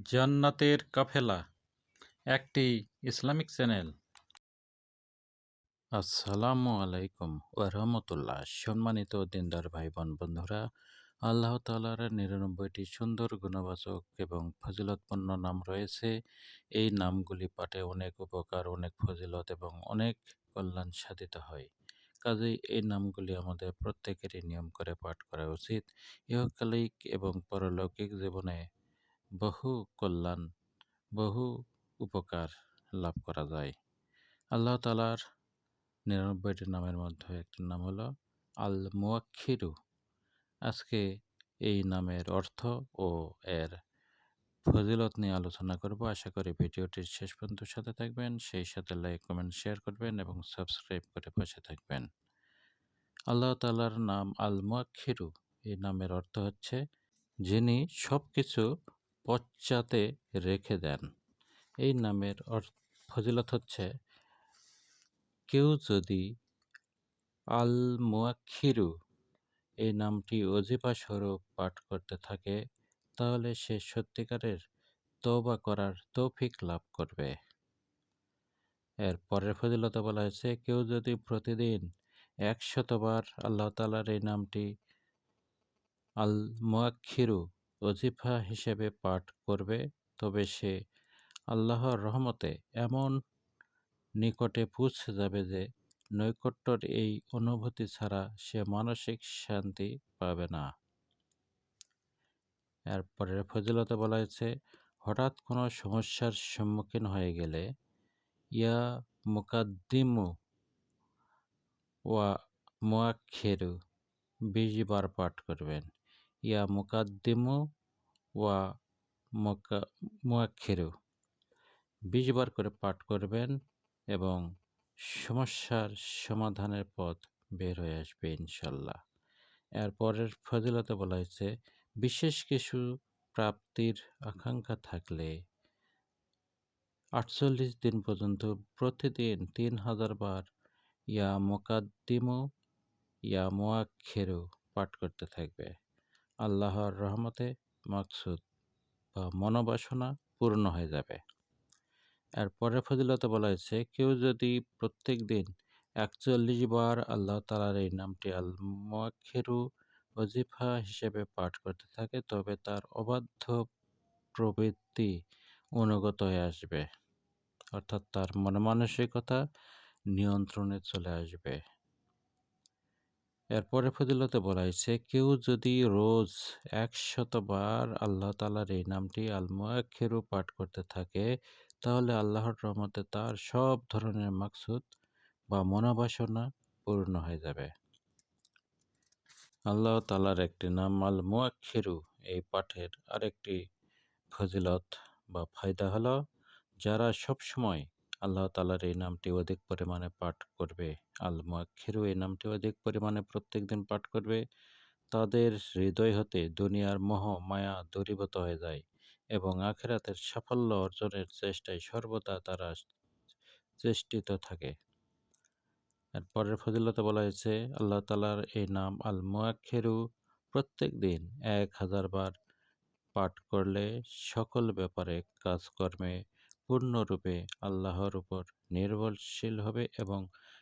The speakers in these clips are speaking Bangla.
জান্নাতের কাফেলা একটি ইসলামিক চ্যানেল। আসসালামু আলাইকুম ওয়া রাহমাতুল্লাহ। সম্মানিত দিনদার ভাই বোন বন্ধুরা, আল্লাহ তাআলার ৯৯টি সুন্দর গুণবাচক এবং ফজিলতপূর্ণ নাম রয়েছে। এই নামগুলি পাঠে অনেক উপকার, অনেক ফজিলত এবং অনেক কল্যাণ সাধিত হয়। কাজেই এই নামগুলি আমাদের প্রত্যেকেরই নিয়ম করে পাঠ করা উচিত। ইহকালিক এবং পরলৌকিক জীবনে বহু কল্যাণ, বহু উপকার লাভ করা যায়। আল্লাহ তাআলার ৯৯টি নামের মধ্যে একটি নাম হলো আল মুওয়াক্খিরু। আজকে এই নামের অর্থ ও এর ফজিলত নিয়ে আলোচনা করব। আশা করি ভিডিওটির শেষ পর্যন্ত সাথে থাকবেন, সেই সাথে লাইক, কমেন্ট, শেয়ার করবেন এবং সাবস্ক্রাইব করে পাশে থাকবেন। আল্লাহ তাআলার নাম আল মুওয়াক্খিরু, এই নামের অর্থ হচ্ছে যিনি সব কিছু পশ্চাতে রেখে দেন। এই নামের ফজিলত হচ্ছে, কেউ যদি আল মুওয়াক্খিরু এই নামটি ওজিফা স্বরূপ পাঠ করতে থাকে তাহলে সে সত্যিকারের তওবা করার তৌফিক লাভ করবে। এর পরের ফজিলতে বলা হয়েছে, কেউ যদি প্রতিদিন ১০০ বার আল্লাহ তাআলার এই নামটি আল মুওয়াক্খিরু ওজিফা হিসেবে পাঠ করবে তবে সে আল্লাহর রহমতে এমন নিকটে পৌঁছে যাবে যে নৈকট্যর এই অনুভূতি ছাড়া সে মানসিক শান্তি পাবে না। এরপরের ফজিলতে বলা হয়েছে, হঠাৎ কোনো সমস্যার সম্মুখীন হয়ে গেলে ইয়া মুকাদ্দিমু ওয়া মুয়াক্খিরু ২০ বার পাঠ করবেন। ইয়া মুকাদ্দিমু ওয়া মুয়াক্খিরু ২০ বার করে পাঠ করবেন এবং সমস্যার সমাধানের পথ বের হয়ে আসবে ইনশাল্লাহ। এরপরের ফজিলতে বলা হয়েছে, বিশেষ কিছু প্রাপ্তির আকাঙ্ক্ষা থাকলে ৪৮ দিন পর্যন্ত প্রতিদিন ৩০০০ বার ইয়া মুকাদ্দিমু ইয়া মুয়াক্খিরু পাঠ করতে থাকবে। আল্লাহর রহমতে মাকসুদ বা মনোবাসনা পূর্ণ হয়ে যাবে। এরপরের ফজিলতে বলা হয়েছে, কেউ যদি প্রত্যেক দিন ৪১ বার আল্লাহ তাআলার এই নামটি আল মুওয়াক্খিরু ওজিফা হিসেবে পাঠ করতে থাকে তবে তার অবাধ্য প্রবৃত্তি অনুগত হয়ে আসবে, অর্থাৎ তার মন মানসিকতা নিয়ন্ত্রণে চলে আসবে। এরপরে ফজিলতে বলা হয়েছে, কেউ যদি রোজ ১০০ বার আল্লাহ তাআলার এই নামটি আল মুওয়াক্খিরু পাঠ করতে থাকে তাহলে আল্লাহর রহমতে তার সব ধরনের মাকসুদ বা মনোবাসনা পূর্ণ হয়ে যাবে। আল্লাহ তাআলার একটি নাম আল মুওয়াক্খিরু, এই পাঠের আরেকটি ফজিলত বা ফায়দা হলো, যারা সবসময় আল্লাহ তাআলার এই নামটি অধিক পরিমাণে পাঠ করবে, আল মুওয়াক্খিরু এই নামটি অধিক পরিমাণে প্রত্যেকদিন পাঠ করবে, তাদের হৃদয় হতে দুনিয়ার মোহ মায়া দূরীভূত হয়ে যায় এবং আখিরাতের সাফল্য অর্জনের চেষ্টায় সর্বদা তারা চেষ্টিত থাকে। এর পরের ফজিলতে বলা হয়েছে, আল্লাহ তাআলার এই নাম আল মুওয়াক্খিরু প্রত্যেক দিন ১০০০ বার পাঠ করলে সকল ব্যাপারে কাজকর্মে পূর্ণরূপে আল্লাহর উপর নির্ভরশীল হবে এবং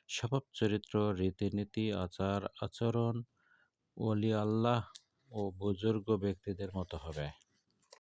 স্বভাব চরিত্র, রীতিনীতি, আচার আচরণ ওলি আল্লাহ ও বুজুর্গ ব্যক্তিদের মতো হবে।